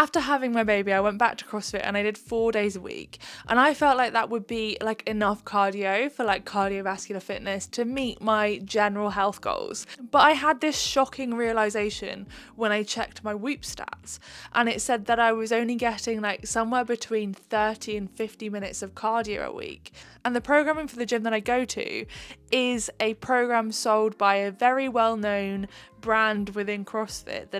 After having my baby, I went back to CrossFit and I did 4 days a week. And I felt like that would be like enough cardio for like cardiovascular fitness to meet my general health goals. But I had this shocking realization when I checked my Whoop stats, and it said that I was only getting like somewhere between 30 and 50 minutes of cardio a week. And the programming for the gym that I go to is a program sold by a very well-known brand within CrossFit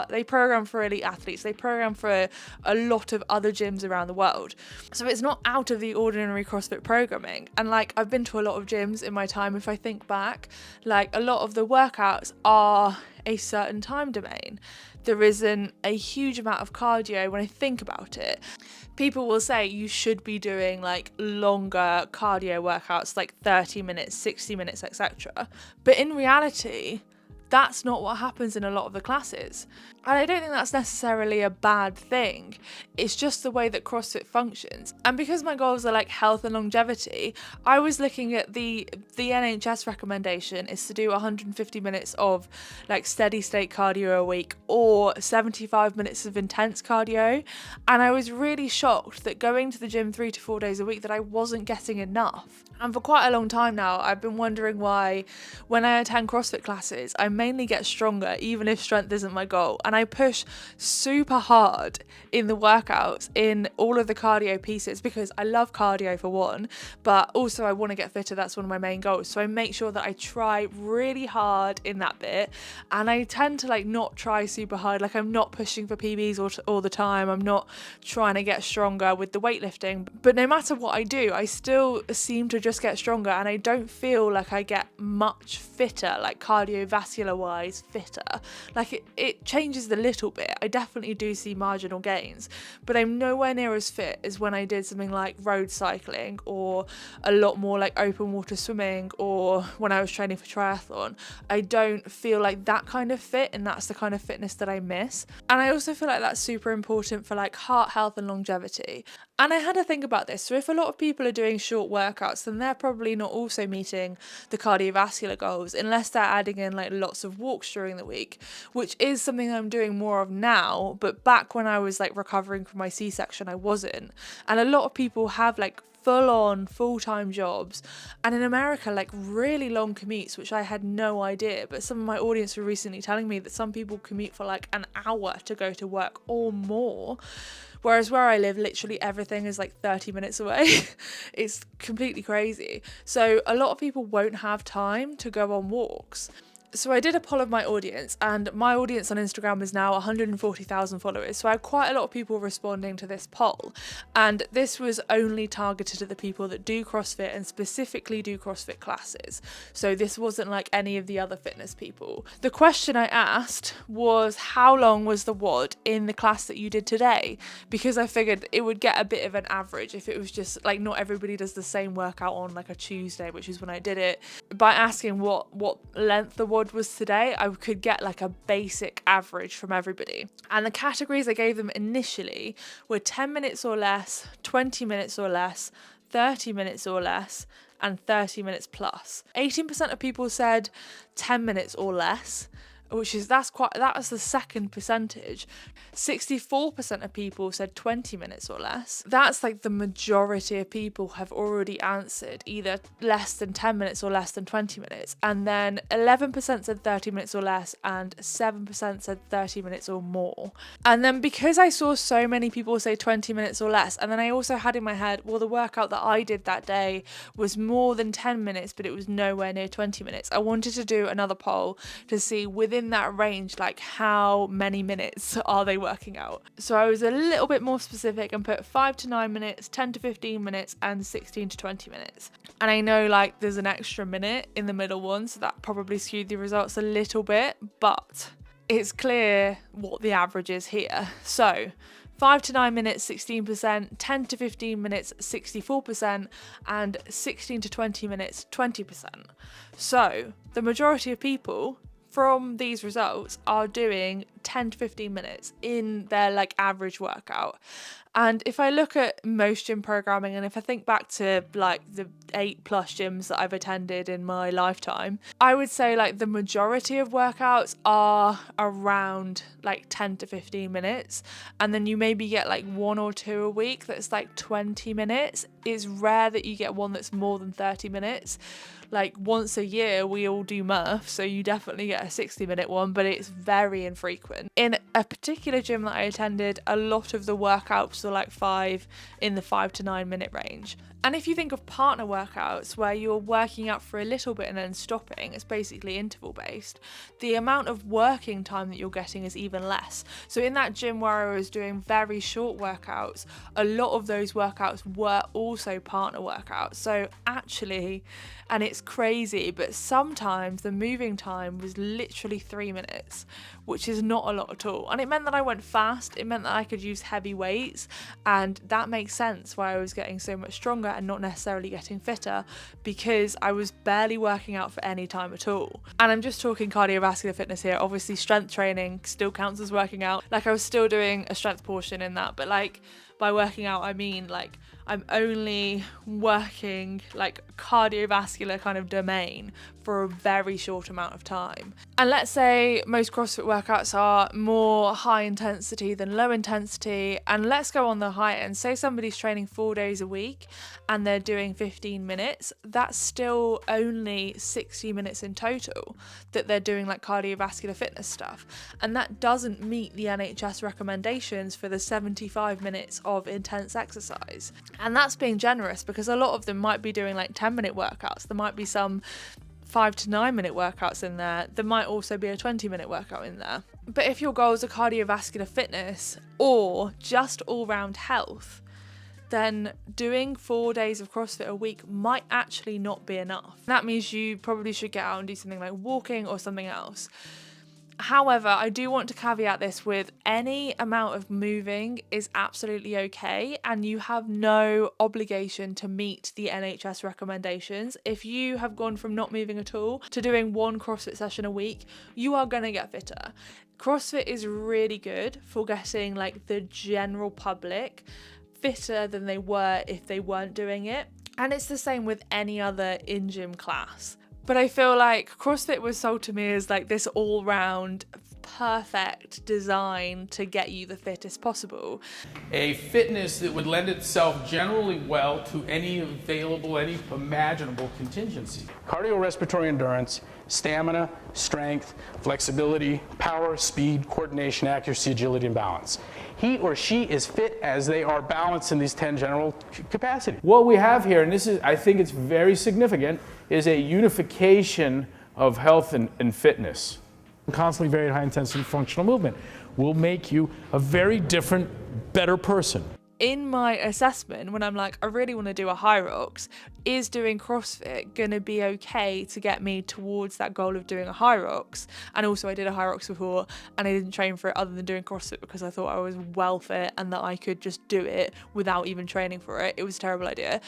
they program for elite athletes. They program for a lot of other gyms around the world. So it's not out of the ordinary CrossFit programming. And like, I've been to a lot of gyms in my time. If I think back, like a lot of the workouts are a certain time domain. There isn't a huge amount of cardio when I think about it. People will say you should be doing like longer cardio workouts, like 30 minutes, 60 minutes, etc. But in reality, that's not what happens in a lot of the classes. And I don't think that's necessarily a bad thing. It's just the way that CrossFit functions. And because my goals are like health and longevity, I was looking at the NHS recommendation is to do 150 minutes of like steady state cardio a week or 75 minutes of intense cardio. And I was really shocked that going to the gym 3 to 4 days a week that I wasn't getting enough. And for quite a long time now, I've been wondering why when I attend CrossFit classes, I mainly get stronger, even if strength isn't my goal. And I push super hard in the workouts, in all of the cardio pieces, because I love cardio for one, but also I want to get fitter. That's one of my main goals. So I make sure that I try really hard in that bit. And I tend to like not try super hard. Like I'm not pushing for PBs all the time. I'm not trying to get stronger with the weightlifting. But no matter what I do, I still seem to just get stronger, and I don't feel like I get much fitter, like cardiovascular wise fitter. Like it changes a little bit. I definitely do see marginal gains, but I'm nowhere near as fit as when I did something like road cycling or a lot more like open water swimming or when I was training for triathlon. I don't feel like that kind of fit, and that's the kind of fitness that I miss. And I also feel like that's super important for like heart health and longevity. And I had to think about this. So if a lot of people are doing short workouts, then they're probably not also meeting the cardiovascular goals unless they're adding in like lots of walks during the week, which is something I'm doing more of now. But back when I was like recovering from my C-section, I wasn't. And a lot of people have like full-time jobs, and in America like really long commutes, which I had no idea. But some of my audience were recently telling me that some people commute for like an hour to go to work or more, whereas where I live literally everything is like 30 minutes away. It's completely crazy. So a lot of people won't have time to go on walks. So I did a poll of my audience, and my audience on Instagram is now 140,000 followers. So I had quite a lot of people responding to this poll, and this was only targeted at the people that do CrossFit and specifically do CrossFit classes. So this wasn't like any of the other fitness people. The question I asked was, how long was the WOD in the class that you did today? Because I figured it would get a bit of an average if it was just like not everybody does the same workout on like a Tuesday, which is when I did it. By asking what length the WOD was today, I could get like a basic average from everybody. And the categories I gave them initially were 10 minutes or less, 20 minutes or less, 30 minutes or less, and 30 minutes plus. 18% of people said 10 minutes or less, that was the second percentage. 64% of people said 20 minutes or less. That's like the majority of people have already answered either less than 10 minutes or less than 20 minutes. And then 11% said 30 minutes or less, and 7% said 30 minutes or more. And then because I saw so many people say 20 minutes or less, and then I also had in my head, well, the workout that I did that day was more than 10 minutes, but it was nowhere near 20 minutes. I wanted to do another poll to see within that range, like how many minutes are they working out. So I was a little bit more specific and put 5 to 9 minutes, 10 to 15 minutes, and 16 to 20 minutes. And I know like there's an extra minute in the middle one, so that probably skewed the results a little bit, but it's clear what the average is here. So 5 to 9 minutes, 16%, 10 to 15 minutes, 64%, and 16 to 20 minutes, 20%. So the majority of people from these results are doing 10 to 15 minutes in their like average workout. And if I look at most gym programming, and if I think back to like the 8+ gyms that I've attended in my lifetime, I would say like the majority of workouts are around like 10 to 15 minutes. And then you maybe get like 1 or 2 a week that's like 20 minutes. It's rare that you get one that's more than 30 minutes. Like once a year we all do Murph, so you definitely get a 60-minute one, but it's very infrequent. In a particular gym that I attended, a lot of the workouts were like in the 5 to 9 minute range. And if you think of partner workouts where you're working out for a little bit and then stopping, it's basically interval based, the amount of working time that you're getting is even less. So in that gym where I was doing very short workouts, a lot of those workouts were also partner workouts. So actually, and it's crazy, but sometimes the moving time was literally 3 minutes, which is not a lot at all. And it meant that I went fast, it meant that I could use heavy weights, and that makes sense why I was getting so much stronger and not necessarily getting fitter, because I was barely working out for any time at all. And I'm just talking cardiovascular fitness here. Obviously strength training still counts as working out. Like I was still doing a strength portion in that, but like by working out I mean like I'm only working like cardiovascular kind of domain for a very short amount of time. And let's say most CrossFit workouts are more high intensity than low intensity, and let's go on the high end. Say somebody's training 4 days a week and they're doing 15 minutes, that's still only 60 minutes in total that they're doing like cardiovascular fitness stuff. And that doesn't meet the NHS recommendations for the 75 minutes of intense exercise. And that's being generous, because a lot of them might be doing like 10-minute workouts. There might be some 5 to 9 minute workouts in there. There might also be a 20-minute workout in there. But if your goals are cardiovascular fitness or just all-round health, then doing 4 days of CrossFit a week might actually not be enough. That means you probably should get out and do something like walking or something else. However, I do want to caveat this with any amount of moving is absolutely okay, and you have no obligation to meet the NHS recommendations. If you have gone from not moving at all to doing 1 CrossFit session a week, you are going to get fitter. CrossFit is really good for getting like the general public fitter than they were if they weren't doing it. And it's the same with any other in-gym class. But I feel like CrossFit was sold to me as like this all-round perfect design to get you the fittest possible. A fitness that would lend itself generally well to any imaginable contingency. Cardiorespiratory endurance, stamina, strength, flexibility, power, speed, coordination, accuracy, agility, and balance. He or she is fit as they are balanced in these 10 general capacities. What we have here, and this is, I think it's very significant, is a unification of health and fitness. Constantly very high intensity functional movement will make you a very different, better person. In my assessment, when I'm like, I really want to do a Hyrox, is doing CrossFit going to be okay to get me towards that goal of doing a Hyrox? And also I did a Hyrox before and I didn't train for it other than doing CrossFit because I thought I was well fit and that I could just do it without even training for it. It was a terrible idea.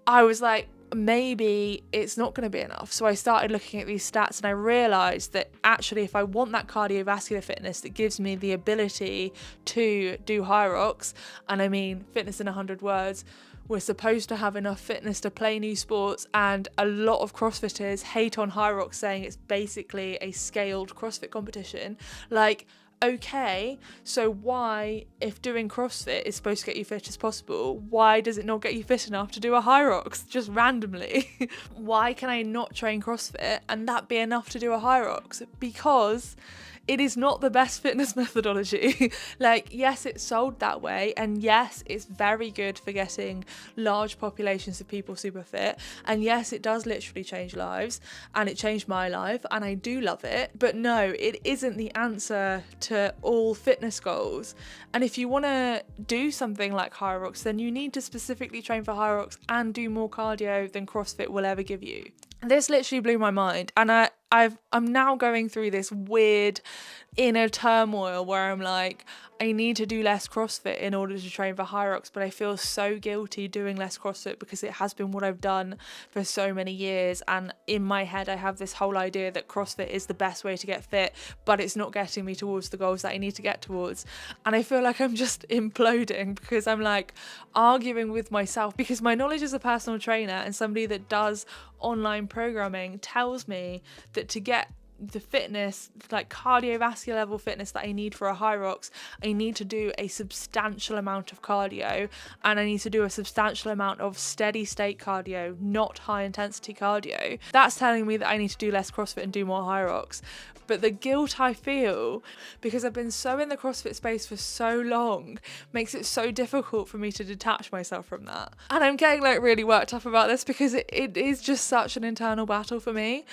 I was like, maybe it's not going to be enough. So I started looking at these stats and I realized that actually if I want that cardiovascular fitness that gives me the ability to do Hyrox, and I mean fitness in 100 words, we're supposed to have enough fitness to play new sports, and a lot of CrossFitters hate on Hyrox saying it's basically a scaled CrossFit competition. Like, okay, so why, if doing CrossFit is supposed to get you fit as possible, why does it not get you fit enough to do a Hyrox just randomly? Why can I not train CrossFit and that be enough to do a Hyrox? Because it is not the best fitness methodology. Like, yes, it's sold that way, and yes, it's very good for getting large populations of people super fit, and yes, it does literally change lives, and it changed my life, and I do love it, but no, it isn't the answer to all fitness goals. And if you want to do something like Hyrox, then you need to specifically train for Hyrox and do more cardio than CrossFit will ever give you. This literally blew my mind, and I'm now going through this weird inner turmoil where I'm like, I need to do less CrossFit in order to train for Hyrox, but I feel so guilty doing less CrossFit because it has been what I've done for so many years. And in my head, I have this whole idea that CrossFit is the best way to get fit, but it's not getting me towards the goals that I need to get towards. And I feel like I'm just imploding because I'm like arguing with myself, because my knowledge as a personal trainer and somebody that does online programming tells me that to get the fitness, like cardiovascular level fitness that I need for a Hyrox, I need to do a substantial amount of cardio, and I need to do a substantial amount of steady state cardio, not high intensity cardio. That's telling me that I need to do less CrossFit and do more Hyrox. But the guilt I feel, because I've been so in the CrossFit space for so long, makes it so difficult for me to detach myself from that. And I'm getting like really worked up about this because it is just such an internal battle for me.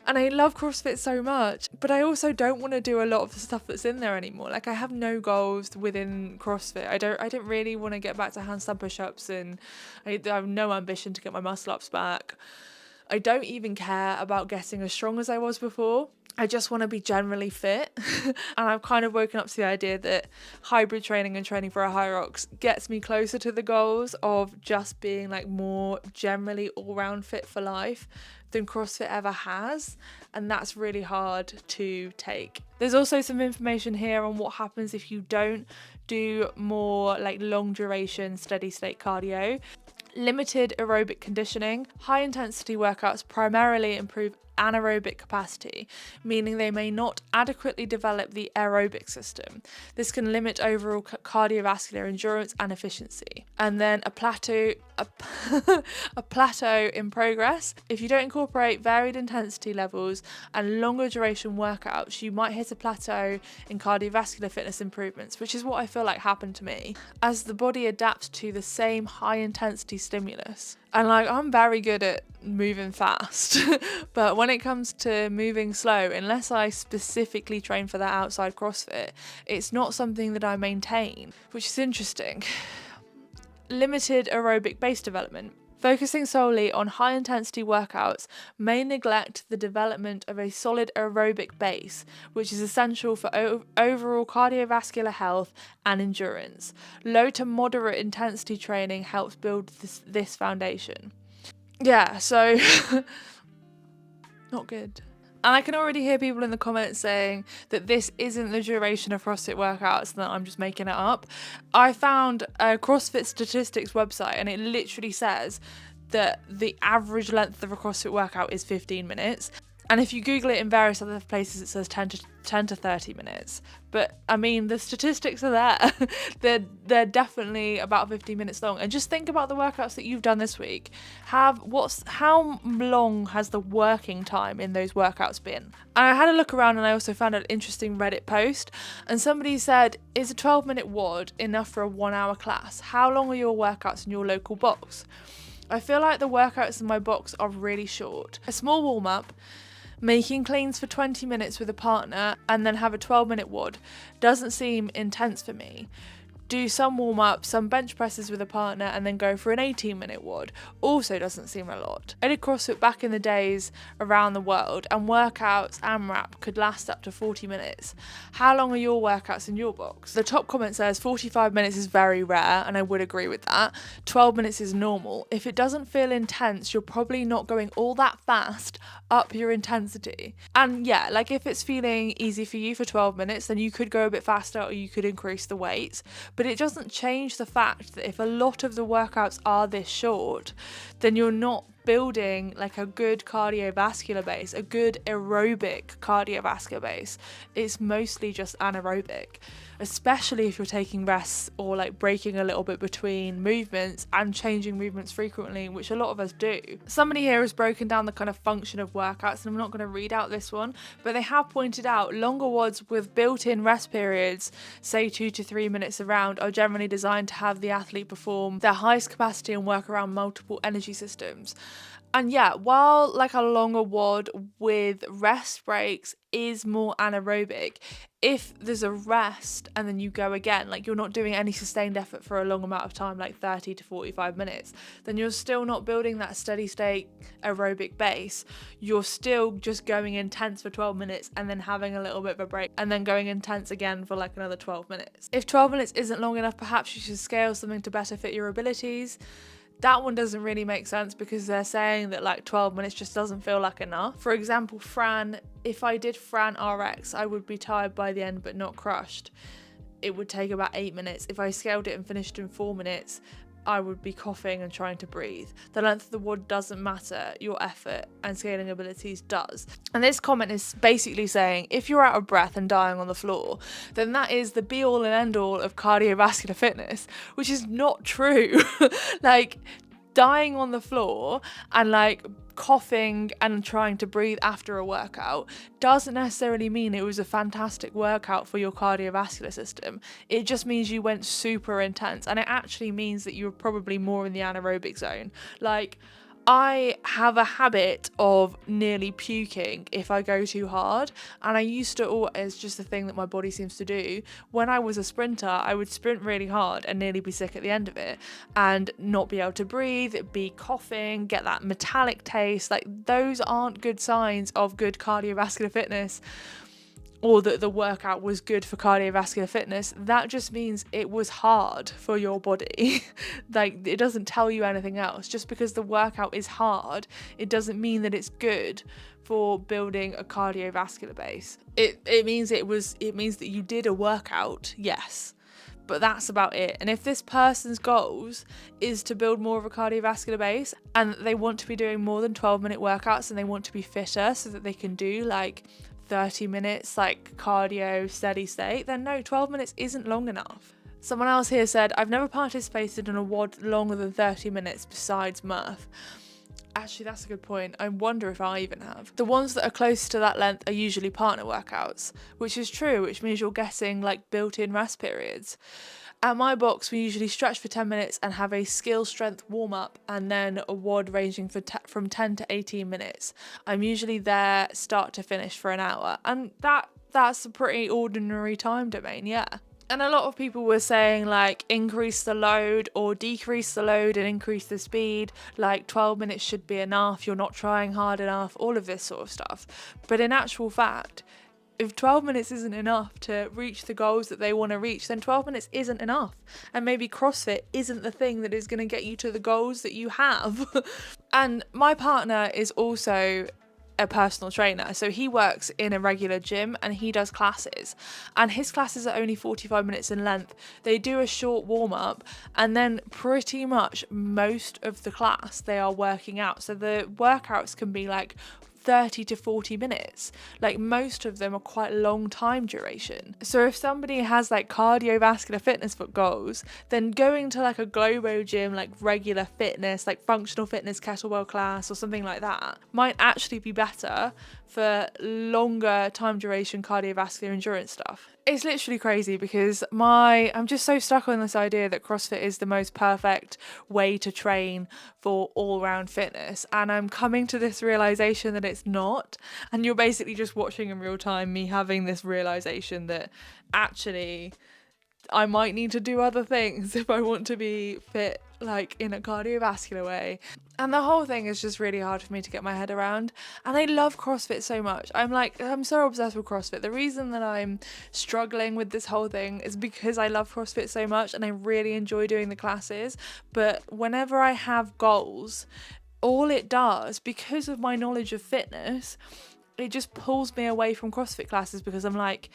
And I love CrossFit so much, but I also don't want to do a lot of the stuff that's in there anymore. Like, I have no goals within CrossFit. I don't really want to get back to handstand push-ups, and I have no ambition to get my muscle ups back. I don't even care about getting as strong as I was before. I just want to be generally fit. And I've kind of woken up to the idea that hybrid training and training for a Hyrox gets me closer to the goals of just being like more generally all-round fit for life than CrossFit ever has, and that's really hard to take. There's also some information here on what happens if you don't do more like long duration steady state cardio. Limited aerobic conditioning. High intensity workouts primarily improve anaerobic capacity, meaning they may not adequately develop the aerobic system. This can limit overall cardiovascular endurance and efficiency. And then a plateau in progress. If you don't incorporate varied intensity levels and longer duration workouts, you might hit a plateau in cardiovascular fitness improvements, which is what I feel like happened to me, as the body adapts to the same high intensity stimulus. And like, I'm very good at moving fast, but when it comes to moving slow, unless I specifically train for that outside CrossFit, it's not something that I maintain, which is interesting. Limited aerobic base development. Focusing solely on high intensity workouts may neglect the development of a solid aerobic base, which is essential for overall cardiovascular health and endurance. Low to moderate intensity training helps build this foundation. Yeah, so not good. And I can already hear people in the comments saying that this isn't the duration of CrossFit workouts, that I'm just making it up. I found a CrossFit statistics website, and it literally says that the average length of a CrossFit workout is 15 minutes. And if you Google it in various other places, it says 10 to 30 minutes. But I mean, the statistics are there. they're definitely about 15 minutes long. And just think about the workouts that you've done this week. How long has the working time in those workouts been? And I had a look around, and I also found an interesting Reddit post. And somebody said, is a 12-minute WOD enough for a 1-hour class? How long are your workouts in your local box? I feel like the workouts in my box are really short. A small warm-up, making cleans for 20 minutes with a partner, and then have a 12-minute WOD doesn't seem intense for me. Do some warm-up, some bench presses with a partner, and then go for an 18-minute WOD also doesn't seem a lot. I did CrossFit back in the days around the world, and workouts AMRAP could last up to 40 minutes. How long are your workouts in your box? The top comment says 45 minutes is very rare, and I would agree with that. 12 minutes is normal. If it doesn't feel intense, you're probably not going all that fast up your intensity. And yeah, like if it's feeling easy for you for 12 minutes, then you could go a bit faster, or you could increase the weights. But it doesn't change the fact that if a lot of the workouts are this short, then you're not building like a good cardiovascular base, a good aerobic cardiovascular base. It's mostly just anaerobic, especially if you're taking rests or like breaking a little bit between movements and changing movements frequently, which a lot of us do. Somebody here has broken down the kind of function of workouts, and I'm not going to read out this one, but they have pointed out longer WODs with built-in rest periods, say 2 to 3 minutes around, are generally designed to have the athlete perform their highest capacity and work around multiple energy systems. And yeah, while like a longer WOD with rest breaks is more anaerobic, if there's a rest and then you go again, like you're not doing any sustained effort for a long amount of time, like 30 to 45 minutes, then you're still not building that steady state aerobic base. You're still just going intense for 12 minutes and then having a little bit of a break and then going intense again for like another 12 minutes. If 12 minutes isn't long enough, perhaps you should scale something to better fit your abilities. That one doesn't really make sense because they're saying that like 12 minutes just doesn't feel like enough. For example, Fran, if I did Fran RX, I would be tired by the end but not crushed. It would take about 8 minutes. If I scaled it and finished in 4 minutes, I would be coughing and trying to breathe. The length of the WOD doesn't matter, your effort and scaling abilities does. And this comment is basically saying if you're out of breath and dying on the floor, then that is the be all and end all of cardiovascular fitness, which is not true. Like, dying on the floor and like coughing and trying to breathe after a workout doesn't necessarily mean it was a fantastic workout for your cardiovascular system. It just means you went super intense, and it actually means that you were probably more in the anaerobic zone. Like, I have a habit of nearly puking if I go too hard, and I used to, it's just a thing that my body seems to do. When I was a sprinter, I would sprint really hard and nearly be sick at the end of it and not be able to breathe, be coughing, get that metallic taste. Like, those aren't good signs of good cardiovascular fitness, or that the workout was good for cardiovascular fitness. That just means it was hard for your body. Like, it doesn't tell you anything else. Just because the workout is hard, it doesn't mean that it's good for building a cardiovascular base. It means that you did a workout, yes, but that's about it. And if this person's goals is to build more of a cardiovascular base and they want to be doing more than 12-minute workouts and they want to be fitter so that they can do like 30 minutes like cardio steady state, then no, 12 minutes isn't long enough. Someone else here said, I've never participated in a WOD longer than 30 minutes besides Murph. Actually, that's a good point. I wonder if I even have. The ones that are close to that length are usually partner workouts, which is true, which means you're getting like built-in rest periods. At my box, we usually stretch for 10 minutes and have a skill strength warm-up and then a WOD ranging from 10 to 18 minutes. I'm usually there start to finish for an hour, and that's a pretty ordinary time domain, yeah. And a lot of people were saying like increase the load or decrease the load and increase the speed, like 12 minutes should be enough, you're not trying hard enough, all of this sort of stuff. But in actual fact, if 12 minutes isn't enough to reach the goals that they want to reach, then 12 minutes isn't enough. And maybe CrossFit isn't the thing that is going to get you to the goals that you have. And my partner is also a personal trainer, so he works in a regular gym and he does classes, and his classes are only 45 minutes in length. They do a short warm-up and then pretty much most of the class they are working out, so the workouts can be like 30 to 40 minutes. Like, most of them are quite long time duration. So if somebody has like cardiovascular fitness goals, then going to like a Globo gym, like regular fitness, like functional fitness kettlebell class or something like that, might actually be better for longer time duration cardiovascular endurance stuff. It's literally crazy because I'm just so stuck on this idea that CrossFit is the most perfect way to train for all-round fitness, and I'm coming to this realization that it's not. And you're basically just watching in real time me having this realization that actually I might need to do other things if I want to be fit, like in a cardiovascular way. And the whole thing is just really hard for me to get my head around. And I love CrossFit so much. I'm so obsessed with CrossFit. The reason that I'm struggling with this whole thing is because I love CrossFit so much and I really enjoy doing the classes. But whenever I have goals, all it does, because of my knowledge of fitness, it just pulls me away from CrossFit classes, because I'm like,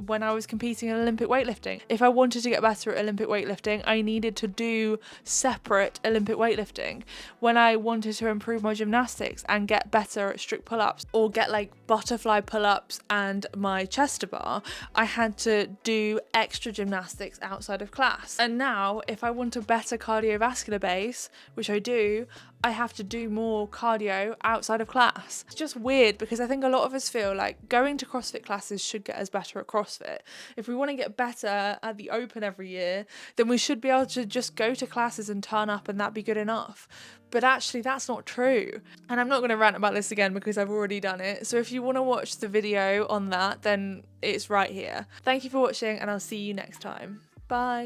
when I was competing in Olympic weightlifting, if I wanted to get better at Olympic weightlifting, I needed to do separate Olympic weightlifting. When I wanted to improve my gymnastics and get better at strict pull-ups or get like butterfly pull-ups and my chest to bar, I had to do extra gymnastics outside of class. And now if I want a better cardiovascular base, which I do, I have to do more cardio outside of class. It's just weird because I think a lot of us feel like going to CrossFit classes should get us better at CrossFit. If we want to get better at the Open every year, then we should be able to just go to classes and turn up and that be good enough. But actually that's not true. And I'm not going to rant about this again because I've already done it. So if you want to watch the video on that, then it's right here. Thank you for watching and I'll see you next time. Bye.